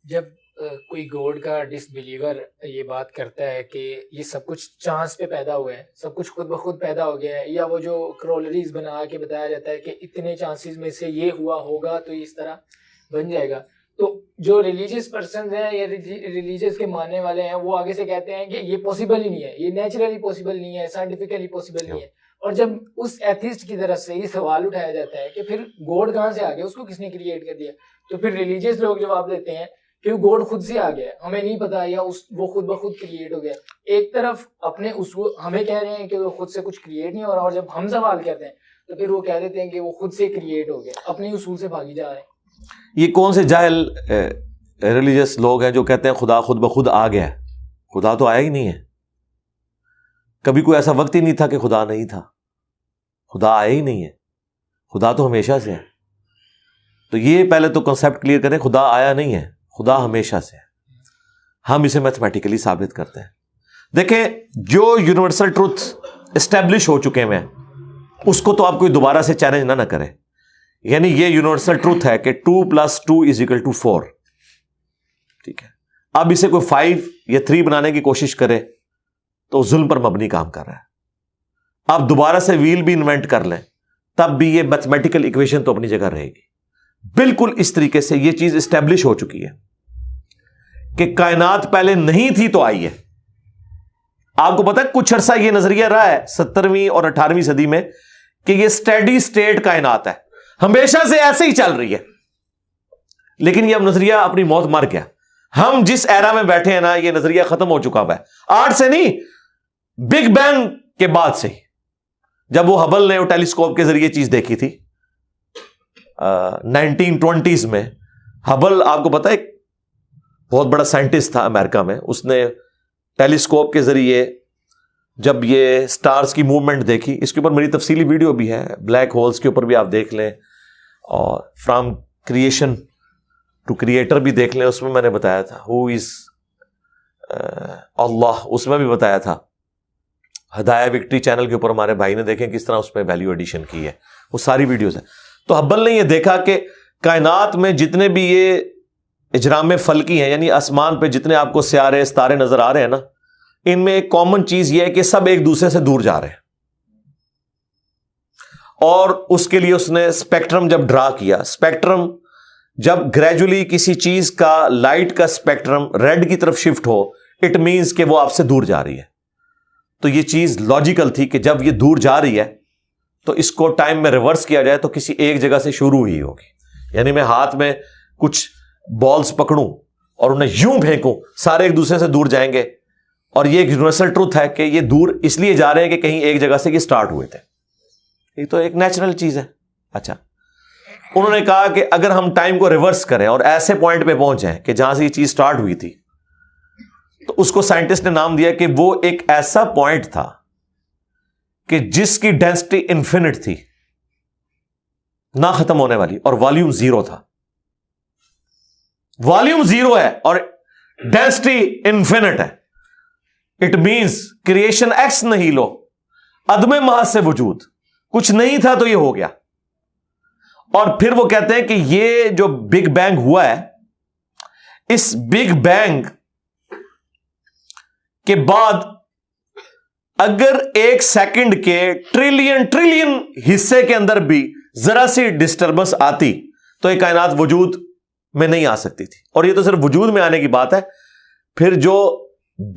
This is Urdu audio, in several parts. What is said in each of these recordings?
جب کوئی گوڈ کا ڈس بلیور یہ بات کرتا ہے کہ یہ سب کچھ چانس پہ پیدا ہوا ہے، سب کچھ خود بخود پیدا ہو گیا ہے، یا وہ جو کرولریز بنا کے بتایا جاتا ہے کہ اتنے چانسز میں سے یہ ہوا ہوگا تو اس طرح بن جائے گا، تو جو ریلیجیس پرسنز ہیں یا ریلیجیس کے ماننے والے ہیں وہ آگے سے کہتے ہیں کہ یہ پاسبل ہی نہیں ہے، یہ نیچرلی پاسبل نہیں ہے، سائنٹیفکلی پاسبل نہیں ہے. اور جب اس ایتھیسٹ کی طرف سے یہ سوال اٹھایا جاتا ہے کہ پھر گوڈ کہاں سے آ گیا، اس کو کس نے کریٹ کر دیا، تو پھر ریلیجیس لوگ جواب دیتے ہیں کہ گوڈ خود سے آ گیا، ہمیں نہیں پتا، یا وہ خود بخود کریٹ ہو گیا. ایک طرف اپنے اصول ہمیں کہہ رہے ہیں کہ وہ خود سے کچھ کریٹ نہیں ہو رہا، اور جب ہم سوال کرتے ہیں تو پھر وہ کہہ دیتے ہیں کہ وہ خود سے کریٹ ہو گیا، اپنے اصول سے بھاگی جا رہے ہیں. یہ کون سے جاہل ریلیجس لوگ ہیں جو کہتے ہیں خدا خود بخود آ گیا ہے؟ خدا تو آیا ہی نہیں ہے. کبھی کوئی ایسا وقت ہی نہیں تھا کہ خدا نہیں تھا. خدا آیا ہی نہیں ہے. خدا تو ہمیشہ سے ہے. تو یہ پہلے تو کنسیپٹ کلیئر کریں، خدا آیا نہیں ہے، خدا ہمیشہ سے ہے. ہم اسے میتھمیٹیکلی ثابت کرتے ہیں. دیکھیں، جو یونیورسل ٹروتھ اسٹیبلش ہو چکے ہیں اس کو تو آپ کوئی دوبارہ سے چیلنج نہ کرے. یعنی یہ یونیورسل ٹروتھ ہے کہ 2+2=4. ٹھیک ہے، اب اسے کوئی 5 یا 3 بنانے کی کوشش کرے تو ظلم پر مبنی کام کر رہا ہے. آپ دوبارہ سے ویل بھی انوینٹ کر لیں تب بھی یہ میتھمیٹیکل ایکویشن تو اپنی جگہ رہے گی. بالکل اس طریقے سے یہ چیز اسٹیبلش ہو چکی ہے کہ کائنات پہلے نہیں تھی تو آئی ہے. آپ کو پتا ہے کچھ عرصہ یہ نظریہ رہا ہے 17ویں اور 18ویں صدی میں کہ یہ اسٹیڈی اسٹیٹ کائنات ہے، ہمیشہ سے ایسے ہی چل رہی ہے. لیکن یہ اب نظریہ اپنی موت مر گیا. ہم جس ایرا میں بیٹھے ہیں نا، یہ نظریہ ختم ہو چکا ہوا ہے. آج سے نہیں، بگ بینگ کے بعد سے، جب وہ ہبل نے وہ ٹیلیسکوپ کے ذریعے چیز دیکھی تھی 1920s میں. ہبل آپ کو پتا ہے ایک بہت بڑا سائنٹسٹ تھا امریکہ میں. اس نے ٹیلیسکوپ کے ذریعے جب یہ سٹارز کی موومنٹ دیکھی، اس کے اوپر میری تفصیلی ویڈیو بھی ہے، بلیک ہولز کے اوپر بھی آپ دیکھ لیں، اور فرام کریشن ٹو کریٹر بھی دیکھ لیں. اس میں میں نے بتایا تھا ہو از اللہ، اس میں بھی بتایا تھا. ہدایہ وکٹری چینل کے اوپر ہمارے بھائی نے دیکھیں کس طرح اس میں ویلیو ایڈیشن کی ہے، وہ ساری ویڈیوز ہیں. تو ہبل نے یہ دیکھا کہ کائنات میں جتنے بھی یہ اجرام فلکی ہیں، یعنی آسمان پہ جتنے آپ کو سیارے ستارے نظر آ رہے ہیں نا، ان میں ایک کامن چیز یہ ہے کہ سب ایک دوسرے سے دور جا رہے ہیں. اور اس کے لیے اس نے اسپیکٹرم جب ڈرا کیا، اسپیکٹرم جب گریجولی کسی چیز کا لائٹ کا اسپیکٹرم ریڈ کی طرف شفٹ ہو، اٹ مینز کہ وہ آپ سے دور جا رہی ہے. تو یہ چیز لاجیکل تھی کہ جب یہ دور جا رہی ہے تو اس کو ٹائم میں ریورس کیا جائے تو کسی ایک جگہ سے شروع ہی ہوگی. یعنی میں ہاتھ میں کچھ بالز پکڑوں اور انہیں یوں پھینکوں، سارے ایک دوسرے سے دور جائیں گے. اور یہ ایک یونیورسل ٹروتھ ہے کہ یہ دور اس لیے جا رہے ہیں کہ کہیں ایک جگہ سے یہ سٹارٹ ہوئے تھے. یہ تو ایک نیچرل چیز ہے. اچھا، انہوں نے کہا کہ اگر ہم ٹائم کو ریورس کریں اور ایسے پوائنٹ پہ پہنچ جائیں کہ جہاں سے یہ چیز سٹارٹ ہوئی تھی، تو اس کو سائنٹسٹ نے نام دیا کہ وہ ایک ایسا پوائنٹ تھا کہ جس کی ڈینسٹی انفینٹ تھی، نہ ختم ہونے والی، اور والیوم 0 تھا. والیوم 0 ہے اور ڈینسٹی انفینٹ ہے. اٹ مینس کریشن ایکس نہیں لو، عدم محض سے وجود، کچھ نہیں تھا تو یہ ہو گیا. اور پھر وہ کہتے ہیں کہ یہ جو بگ بینگ ہوا ہے، اس بگ بینگ کے بعد اگر 1 سیکنڈ کے ٹریلین حصے کے اندر بھی ذرا سی ڈسٹربنس آتی تو یہ کائنات وجود میں نہیں آ سکتی تھی. اور یہ تو صرف وجود میں آنے کی بات ہے. پھر جو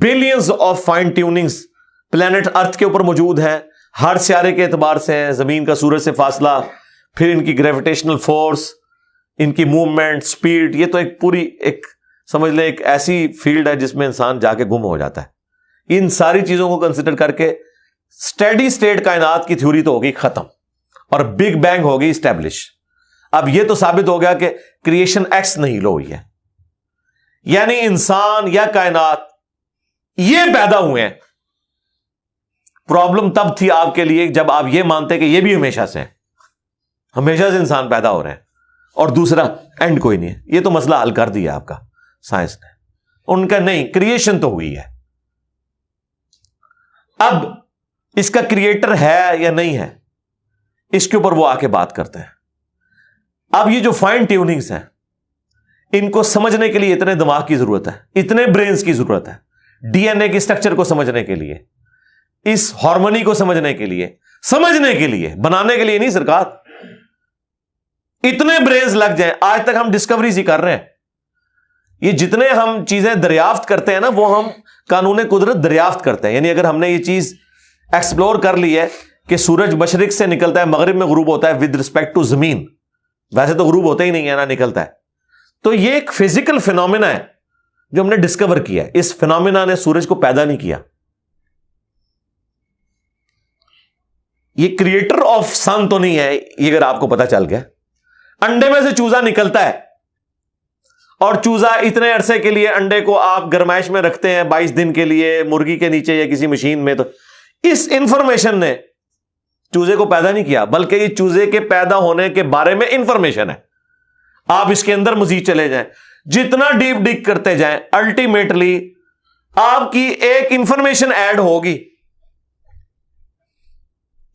billions of fine tunings planet earth کے اوپر موجود ہیں، ہر سیارے کے اعتبار سے ہیں، زمین کا سورج سے فاصلہ، پھر ان کی گریویٹیشنل فورس، ان کی موومنٹ، سپیڈ، یہ تو ایک پوری ایک سمجھ لیں ایک ایسی فیلڈ ہے جس میں انسان جا کے گم ہو جاتا ہے. ان ساری چیزوں کو کنسیڈر کر کے اسٹیڈی اسٹیٹ کائنات کی تھیوری تو ہوگی ختم اور بگ بینگ ہوگی اسٹیبلش. اب یہ تو ثابت ہو گیا کہ کریشن ایکس نہیں لو ہوئی ہے، یعنی انسان یا کائنات یہ پیدا ہوئے ہیں. پرابلم تب تھی آپ کے لیے جب آپ یہ مانتے کہ یہ بھی ہمیشہ سے ہیں، ہمیشہ سے انسان پیدا ہو رہے ہیں اور دوسرا اینڈ کوئی نہیں ہے. یہ تو مسئلہ حل کر دیا آپ کا سائنس نے. ان کا نہیں، کریشن تو ہوئی ہے. اب اس کا کریٹر ہے یا نہیں ہے، اس کے اوپر وہ آ کے بات کرتے ہیں. اب یہ جو فائن ٹیوننگز ہیں، ان کو سمجھنے کے لیے اتنے دماغ کی ضرورت ہے, اتنے برینز کی ضرورت ہے, ڈی این اے کی اسٹرکچر کو سمجھنے کے لیے, اس ہارمونی کو سمجھنے کے لیے, بنانے کے لیے نہیں سرکار. اتنے برینز لگ جائیں. آج تک ہم ڈسکوریز ہی کر رہے ہیں. یہ جتنے ہم چیزیں دریافت کرتے ہیں نا, وہ ہم قانون قدرت دریافت کرتے ہیں. یعنی اگر ہم نے یہ چیز ایکسپلور کر لی ہے کہ سورج مشرق سے نکلتا ہے, مغرب میں غروب ہوتا ہے ود رسپیکٹ ٹو زمین, ویسے تو غروب ہوتا ہی نہیں ہے نا, نکلتا ہے. تو یہ ایک فزیکل فینومینا ہے جو ہم نے ڈسکور کیا ہے. اس فینومینا نے سورج کو پیدا نہیں کیا. یہ کریٹر آف سن تو نہیں ہے, یہ اگر آپ کو پتا چل گیا. انڈے میں سے چوزا نکلتا ہے, اور چوزا اتنے عرصے کے لیے انڈے کو آپ گرمائش میں رکھتے ہیں 22 دن کے لیے مرغی کے نیچے یا کسی مشین میں. تو اس انفارمیشن نے چوزے کو پیدا نہیں کیا, بلکہ یہ چوزے کے پیدا ہونے کے بارے میں انفارمیشن ہے. آپ اس کے اندر مزید چلے جائیں, جتنا ڈیپ ڈگ کرتے جائیں, الٹیمیٹلی آپ کی ایک انفارمیشن ایڈ ہوگی.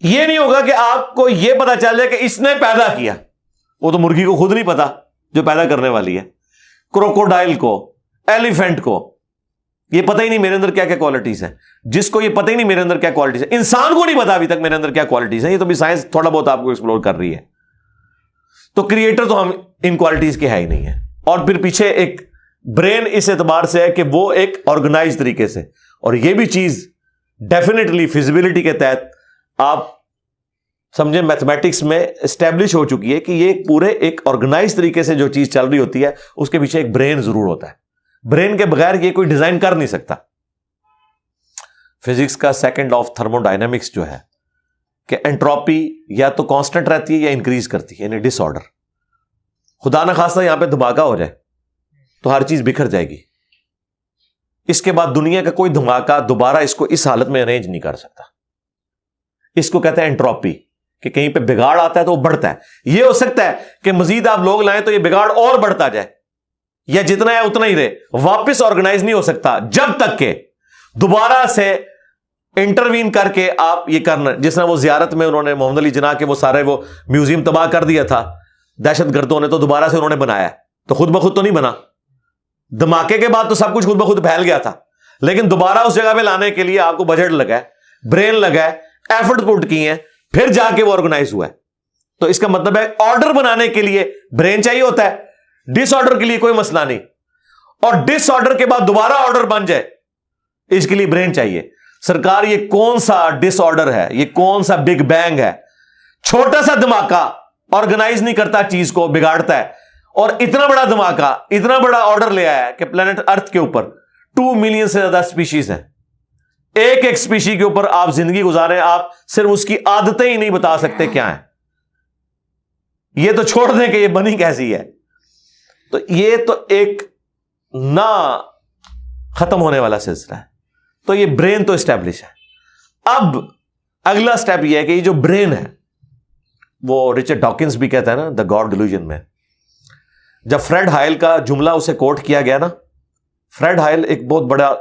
یہ نہیں ہوگا کہ آپ کو یہ پتا چل جائے کہ اس نے پیدا کیا. وہ تو مرغی کو خود نہیں پتا جو پیدا کرنے والی ہے, کروکوڈائل کو, ایلیفینٹ کو یہ پتہ ہی نہیں میرے اندر کیا کیا کوالٹیز ہیں. جس کو یہ پتہ ہی نہیں میرے اندر کیا کوالٹیز ہیں, انسان کو نہیں پتا ابھی تک میرے اندر کیا کوالٹیز ہیں. یہ تو بھی سائنس تھوڑا بہت آپ کو ایکسپلور کر رہی ہے. تو کریٹر تو ہم ان کوالٹیز کے ہے ہی نہیں ہے. اور پھر پیچھے ایک برین اس اعتبار سے ہے کہ وہ ایک آرگنائز طریقے سے, اور یہ بھی چیز ڈیفینیٹلی فیزیبلٹی کے تحت آپ سمجھیں میتھمیٹکس میں اسٹیبلش ہو چکی ہے کہ یہ پورے ایک آرگنائز طریقے سے جو چیز چل رہی ہوتی ہے اس کے پیچھے ایک برین ضرور ہوتا ہے. برین کے بغیر یہ کوئی ڈیزائن کر نہیں سکتا. فزکس کا سیکنڈ آف تھرمو ڈائنامکس جو ہے کہ انٹروپی یا تو کانسٹنٹ رہتی ہے یا انکریز کرتی ہے, یعنی ڈس آرڈر. خدا نہ خواستہ یہاں پہ دھماکہ ہو جائے تو ہر چیز بکھر جائے گی. اس کے بعد دنیا کا کوئی دھماکہ دوبارہ اس کو اس حالت میں ارینج نہیں کر سکتا. اس کو کہتے ہیں انٹروپی, کہ کہیں پہ بگاڑ آتا ہے تو وہ بڑھتا ہے. یہ ہو سکتا ہے کہ مزید آپ لوگ لائیں تو یہ بگاڑ اور بڑھتا جائے, یا جتنا ہے اتنا ہی رہے, واپس آرگنائز نہیں ہو سکتا جب تک کہ دوبارہ سے انٹروین کر کے آپ یہ کرنا. جس طرح وہ زیارت میں انہوں نے محمد علی جناح کے وہ سارے وہ میوزیم تباہ کر دیا تھا دہشت گردوں نے, تو دوبارہ سے انہوں نے بنایا, تو خود بخود تو نہیں بنا. دھماکے کے بعد تو سب کچھ خود بخود پھیل گیا تھا, لیکن دوبارہ اس جگہ پہ لانے کے لیے آپ کو بجٹ لگا ہے, برین لگا ہے, ایفرٹ پٹ کی ہیں, پھر جا کے وہ آرگنائز ہوا ہے. تو اس کا مطلب ہے آرڈر بنانے کے لیے برین چاہیے ہوتا ہے, ڈس آرڈر کے لیے کوئی مسئلہ نہیں. اور ڈس آرڈر کے بعد دوبارہ آرڈر بن جائے اس کے لیے برین چاہیے. سرکار یہ کون سا ڈس آرڈر ہے, یہ کون سا بگ بینگ ہے؟ چھوٹا سا دھماکہ آرگنائز نہیں کرتا, چیز کو بگاڑتا ہے. اور اتنا بڑا دھماکہ, اتنا بڑا آرڈر لے آیا ہے کہ پلانٹ ارتھ کے اوپر 2 ملین سے زیادہ اسپیشیز ہیں. ایک ایک اسپیشی کے اوپر آپ زندگی گزاریں, آپ صرف اس کی عادتیں ہی نہیں بتا سکتے کیا ہیں. یہ تو چھوڑ دیں کہ یہ بنی کیسی ہے. تو یہ تو ایک نہ ختم ہونے والا سلسلہ ہے. تو یہ برین تو اسٹیبلش ہے. اب اگلا سٹیپ یہ ہے کہ یہ جو برین ہے, وہ رچرڈ ڈاکنز بھی کہتا ہے نا دا گاڈ ڈیلوژن میں, جب فریڈ ہائل کا جملہ اسے کوٹ کیا گیا نا, فریڈ ہائل ایک بہت بڑا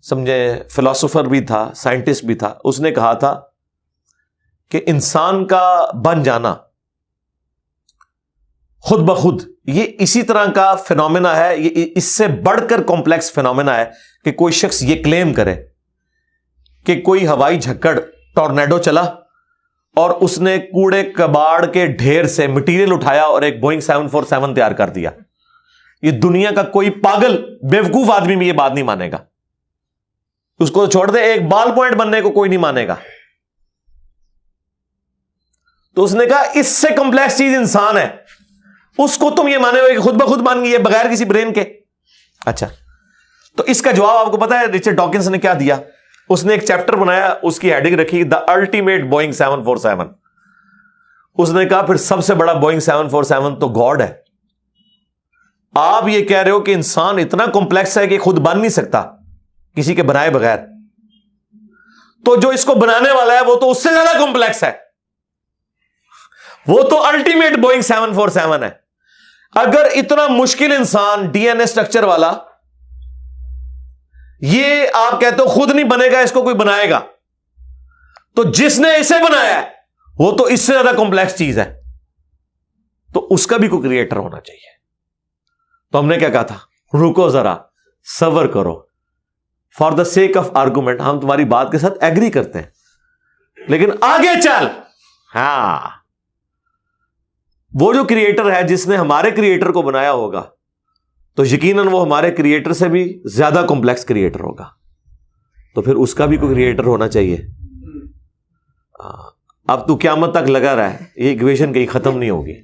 سمجھے فلاسفر بھی تھا, سائنٹسٹ بھی تھا. اس نے کہا تھا کہ انسان کا بن جانا خود بخود یہ اسی طرح کا فینومینا ہے, یہ اس سے بڑھ کر کمپلیکس فینومینا ہے کہ کوئی شخص یہ کلیم کرے کہ کوئی ہوائی جھکڑ ٹورنیڈو چلا اور اس نے کوڑے کباڑ کے ڈھیر سے مٹیریل اٹھایا اور ایک بوئنگ 747 تیار کر دیا. یہ دنیا کا کوئی پاگل بیوقوف آدمی بھی یہ بات نہیں مانے گا. اس کو چھوڑ دے, ایک بال پوائنٹ بننے کو کوئی نہیں مانے گا. تو اس نے کہا اس سے کمپلیکس چیز انسان ہے, اس کو تم یہ مانے ہوئے کہ خود بخود بن گئی ہے بغیر کسی برین کے. اچھا, تو اس کا جواب آپ کو پتا ہے رچرڈ ڈاکنز نے کیا دیا؟ اس نے ایک چیپٹر بنایا, اس کی ہیڈنگ رکھی دا الٹیمیٹ بوئنگ 747. اس نے کہا پھر سب سے بڑا بوئنگ 747 تو گاڈ ہے. آپ یہ کہہ رہے ہو کہ انسان اتنا کمپلیکس ہے کہ خود بن نہیں سکتا کسی کے بنائے بغیر, تو جو اس کو بنانے والا ہے وہ تو اس سے زیادہ کمپلیکس ہے, وہ تو الٹیمیٹ بوئنگ 747 ہے. اگر اتنا مشکل انسان ڈی این اے اسٹرکچر والا یہ آپ کہتے ہو خود نہیں بنے گا, اس کو کوئی بنائے گا, تو جس نے اسے بنایا ہے وہ تو اس سے زیادہ کمپلیکس چیز ہے, تو اس کا بھی کوئی کریٹر ہونا چاہیے. تو ہم نے کیا کہا تھا؟ رکو ذرا، صبر کرو، for the sake of argument ہم تمہاری بات کے ساتھ ایگری کرتے ہیں، لیکن آگے چل۔ ہاں، وہ جو کریٹر ہے جس نے ہمارے کریٹر کو بنایا ہوگا تو یقیناً وہ ہمارے کریٹر سے بھی زیادہ کمپلیکس کریٹر ہوگا، تو پھر اس کا بھی کوئی کریٹر ہونا چاہیے۔ اب تو قیامت تک لگا رہا ہے، یہ ایکویشن کہیں ختم نہیں ہوگی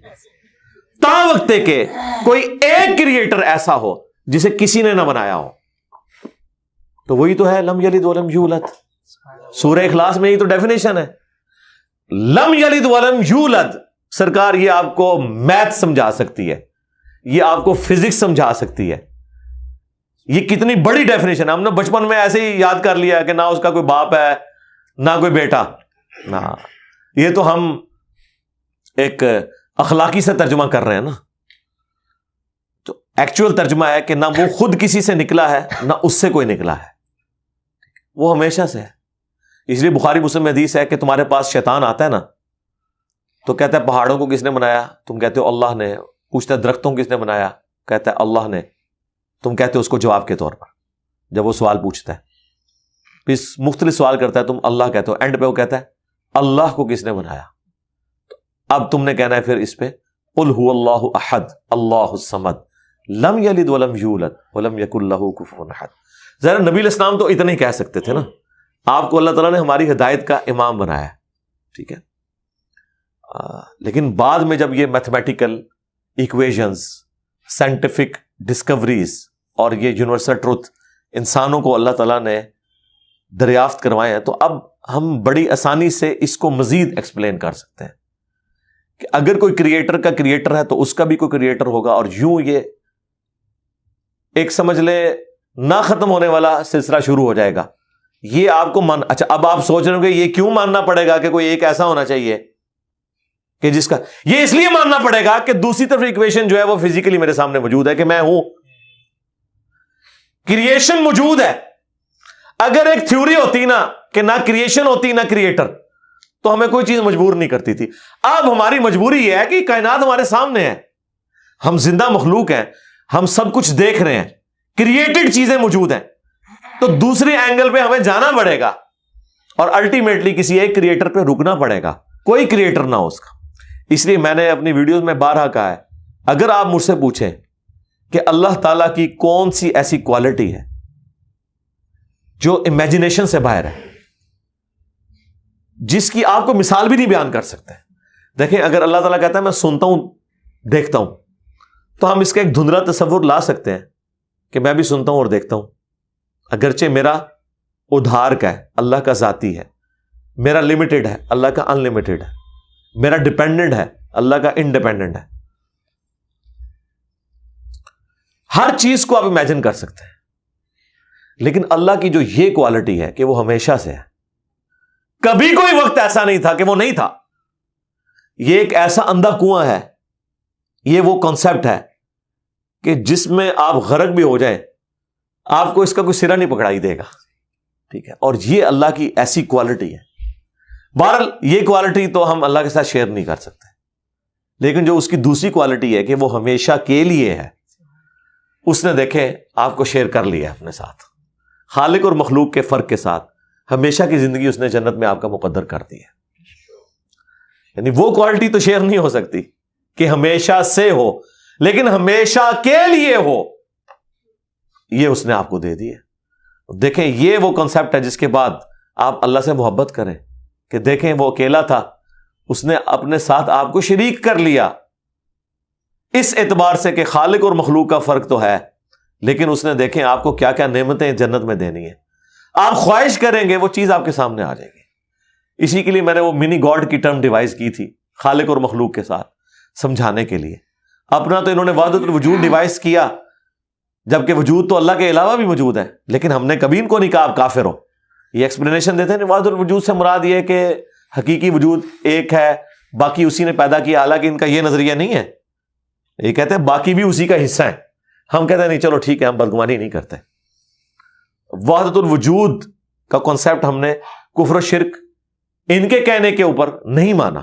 تا وقت کہ کوئی ایک کریٹر ایسا ہو جسے کسی نے نہ بنایا ہو، تو وہی تو ہے لم یلد ولم یولد۔ سورہ اخلاص میں یہی تو ڈیفینیشن ہے، لم یلد ولم یولد۔ سرکار یہ آپ کو میتھ سمجھا سکتی ہے، یہ آپ کو فزکس سمجھا سکتی ہے، یہ کتنی بڑی ڈیفینیشن ہے۔ ہم نے بچپن میں ایسے ہی یاد کر لیا کہ نہ اس کا کوئی باپ ہے نہ کوئی بیٹا، نہ یہ تو ہم ایک اخلاقی سے ترجمہ کر رہے ہیں نا، تو ایکچوئل ترجمہ ہے کہ نہ وہ خود کسی سے نکلا ہے نہ اس سے کوئی نکلا ہے، وہ ہمیشہ سے ہے۔ اس لیے بخاری مسلم میں حدیث ہے کہ تمہارے پاس شیطان آتا ہے نا تو کہتا ہے پہاڑوں کو کس نے بنایا؟ تم کہتے ہو اللہ نے۔ پوچھتا ہے درختوں کو کس نے بنایا؟ کہتا ہے اللہ نے۔ تم کہتے ہو اس کو جواب کے طور پر، جب وہ سوال پوچھتا ہے پھر مختلف سوال کرتا ہے تم اللہ کہتے ہو، اینڈ پہ وہ کہتا ہے اللہ کو کس نے بنایا؟ اب تم نے کہنا ہے پھر اس پہ قل هو اللہ احد اللہ الصمد لم یلد ولم یولد ولم یکن لہ کفوا احد۔ ذرا نبی علیہ السلام تو اتنا ہی کہہ سکتے تھے نا، آپ کو اللہ تعالیٰ نے ہماری ہدایت کا امام بنایا، ٹھیک ہے، لیکن بعد میں جب یہ میتھمیٹیکل ایکویشنز، سائنٹیفک ڈسکوریز اور یہ یونیورسل ٹروتھ انسانوں کو اللہ تعالیٰ نے دریافت کروائے ہیں، تو اب ہم بڑی آسانی سے اس کو مزید ایکسپلین کر سکتے ہیں کہ اگر کوئی کریٹر کا کریٹر ہے تو اس کا بھی کوئی کریٹر ہوگا، اور یوں یہ ایک سمجھ لے نہ ختم ہونے والا سلسلہ شروع ہو جائے گا۔ یہ آپ کو اچھا اب آپ سوچ رہے ہوں گے یہ کیوں ماننا پڑے گا کہ کوئی ایک ایسا ہونا چاہیے کہ جس کا، یہ اس لیے ماننا پڑے گا کہ دوسری طرف ایکویشن جو ہے وہ فزیکلی میرے سامنے موجود ہے کہ میں ہوں، کریشن موجود ہے۔ اگر ایک تھیوری ہوتی نا کہ نہ کریشن ہوتی نہ کریٹر تو ہمیں کوئی چیز مجبور نہیں کرتی تھی۔ اب ہماری مجبوری یہ ہے کہ کائنات ہمارے سامنے ہے، ہم زندہ مخلوق ہیں، ہم سب کچھ دیکھ رہے ہیں، کریٹڈ چیزیں موجود ہیں، تو دوسرے اینگل پہ ہمیں جانا پڑے گا اور الٹیمیٹلی کسی ایک کریٹر پہ رکنا پڑے گا، کوئی کریٹر نہ ہو اس کا۔ اس لیے میں نے اپنی ویڈیوز میں بارہا کہا ہے، اگر آپ مجھ سے پوچھیں کہ اللہ تعالیٰ کی کون سی ایسی کوالٹی ہے جو امیجنیشن سے باہر ہے، جس کی آپ کو مثال بھی نہیں بیان کر سکتے۔ دیکھیں اگر اللہ تعالیٰ کہتا ہے میں سنتا ہوں دیکھتا ہوں، تو ہم اس کا ایک دھندلا تصور لا سکتے ہیں کہ میں بھی سنتا ہوں اور دیکھتا ہوں، اگرچہ میرا ادھار کا ہے، اللہ کا ذاتی ہے، میرا لمیٹڈ ہے، اللہ کا ان لمیٹڈ ہے، میرا ڈپینڈنٹ ہے، اللہ کا انڈیپینڈنٹ ہے۔ ہر چیز کو آپ امیجن کر سکتے ہیں، لیکن اللہ کی جو یہ کوالٹی ہے کہ وہ ہمیشہ سے ہے، کبھی کوئی وقت ایسا نہیں تھا کہ وہ نہیں تھا۔ یہ ایک ایسا اندھا کنواں ہے، یہ وہ کانسیپٹ ہے کہ جس میں آپ غرق بھی ہو جائیں آپ کو اس کا کوئی سرا نہیں پکڑائی دے گا، ٹھیک ہے، اور یہ اللہ کی ایسی کوالٹی ہے۔ بہرحال یہ کوالٹی تو ہم اللہ کے ساتھ شیئر نہیں کر سکتے، لیکن جو اس کی دوسری کوالٹی ہے کہ وہ ہمیشہ کے لیے ہے، اس نے دیکھیں آپ کو شیئر کر لیا اپنے ساتھ، خالق اور مخلوق کے فرق کے ساتھ ہمیشہ کی زندگی اس نے جنت میں آپ کا مقدر کر دی ہے۔ یعنی وہ کوالٹی تو شیئر نہیں ہو سکتی کہ ہمیشہ سے ہو، لیکن ہمیشہ کے لیے ہو، یہ اس نے آپ کو دے دی ہے۔ دیکھیں یہ وہ کنسپٹ ہے جس کے بعد آپ اللہ سے محبت کریں کہ دیکھیں وہ اکیلا تھا، اس نے اپنے ساتھ آپ کو شریک کر لیا، اس اعتبار سے کہ خالق اور مخلوق کا فرق تو ہے، لیکن اس نے دیکھیں آپ کو کیا کیا نعمتیں جنت میں دینی ہے، آپ خواہش کریں گے وہ چیز آپ کے سامنے آ جائے گی۔ اسی کے لیے میں نے وہ منی گاڈ کی ٹرم ڈیوائز کی تھی خالق اور مخلوق کے ساتھ سمجھانے کے لیے۔ اپنا تو انہوں نے وحدت الوجود ڈیوائز کیا، جبکہ وجود تو اللہ کے علاوہ بھی موجود ہے، لیکن ہم نے کبھی ان کو نہیں کہا آپ کافر ہو۔ یہ ایکسپلینیشن دیتے ہیں وحدت الوجود سے مراد یہ کہ حقیقی وجود ایک ہے، باقی اسی نے پیدا کیا، حالانکہ ان کا یہ نظریہ نہیں ہے، یہ کہتے ہیں باقی بھی اسی کا حصہ ہے۔ ہم کہتے ہیں نہیں چلو ٹھیک ہے، ہم بدگمانی نہیں کرتے۔ وحدت الوجود کا کانسیپٹ ہم نے کفر و شرک ان کے کہنے کے اوپر نہیں مانا،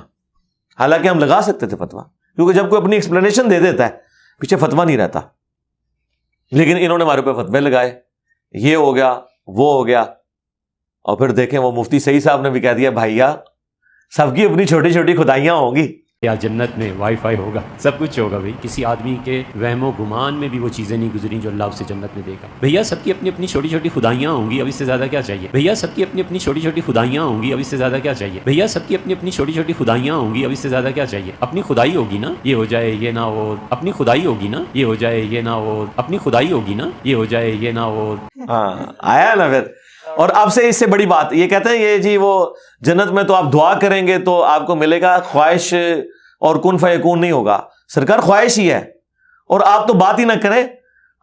حالانکہ ہم لگا سکتے تھے فتویٰ، کیونکہ جب کوئی اپنی ایکسپلینیشن دے دیتا ہے پیچھے فتویٰ نہیں رہتا۔ لیکن انہوں نے ہمارے پہ فتوے لگائے، یہ ہو گیا وہ ہو گیا، اور پھر دیکھیں وہ مفتی سعید صاحب نے بھی کہہ دیا بھائیا سب کی اپنی چھوٹی چھوٹی خدائیاں ہوں گی. یا جنت میں وائی فائی ہوگا، سب کچھ ہوگا. بھائی کسی آدمی کے وہم و گمان میں بھی وہ چیزیں نہیں گزری جو اللہ اسے جنت میں دے گا. بھیا سب کی اپنی اپنی چھوٹی چھوٹی خدائیاں ہوں گی، اب اس سے زیادہ کیا چاہیے. بھیا سب کی اپنی اپنی چھوٹی چھوٹی خدائیاں ہوں گی، اب اس سے زیادہ کیا چاہیے. بھیا سب کی اپنی اپنی چھوٹی چھوٹی خدائیاں ہوں گی، اب اس سے زیادہ کیا چاہیے. اپنی خدائی ہوگی نا یہ ہو جائے یہ نہ ہو، اپنی خدائی ہوگی نا یہ ہو جائے یہ نہ ہو، اپنی خدائی ہوگی نا یہ ہو جائے یہ نہ ہو. ہاں آیا نا پھر. اور اب سے اس سے بڑی بات یہ کہتے ہیں یہ جی وہ جنت میں تو آپ دعا کریں گے تو آپ کو ملے گا، خواہش اور کن فیکون نہیں ہوگا. سرکار خواہش ہی ہے، اور آپ تو بات ہی نہ کریں.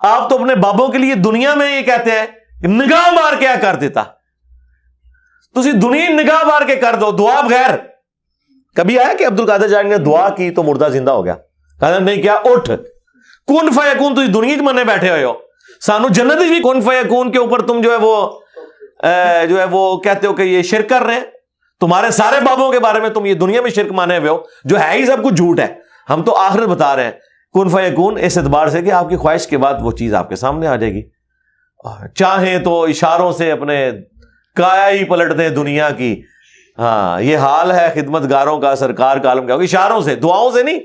آپ تو اپنے بابوں کے لیے دنیا میں یہ کہتے ہیں نگاہ مار کے کر دیتا، تسی دنیا نگاہ مار کے کر دو دعا بغیر. کبھی آیا کہ عبد القادر جانی نے دعا کی تو مردہ زندہ ہو گیا؟ کہا نہیں کیا اٹھ کن فیکون تسی دنیا چ منے بیٹھے ہوئے ہو. سانو جنت بھی کن فیکون کے اوپر تم جو ہے وہ کہتے ہو کہ یہ شرک کر رہے ہیں. تمہارے سارے بابوں کے بارے میں تم یہ دنیا میں شرک مانے ہوئے ہو جو ہے ہی سب کچھ جھوٹ ہے. ہم تو آخرت بتا رہے ہیں کن فیکون اس اعتبار سے کہ آپ کی خواہش کے بعد وہ چیز آپ کے سامنے آ جائے گی. چاہیں تو اشاروں سے اپنے کایا ہی پلٹ دیں دنیا کی. ہاں یہ حال ہے خدمت گاروں کا سرکار کا عالم کا، اشاروں سے دعاؤں سے نہیں.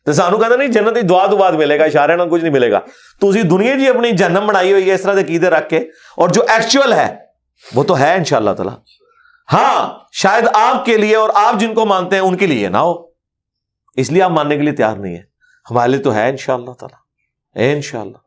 تو سانو کہتا نہیں جنت دعا تو بعد ملے گا، اشارے نہ کچھ نہیں ملے گا. تو اسی دنیا جی اپنی جہنم بنائی ہوئی ہے اس طرح سے عقیدے رکھ کے، اور جو ایکچوئل ہے وہ تو ہے انشاءاللہ تعالی. ہاں شاید آپ کے لیے اور آپ جن کو مانتے ہیں ان کے لیے نہ ہو، اس لیے آپ ماننے کے لیے تیار نہیں ہے. ہمارے لیے تو ہے انشاءاللہ تعالی، انشاءاللہ.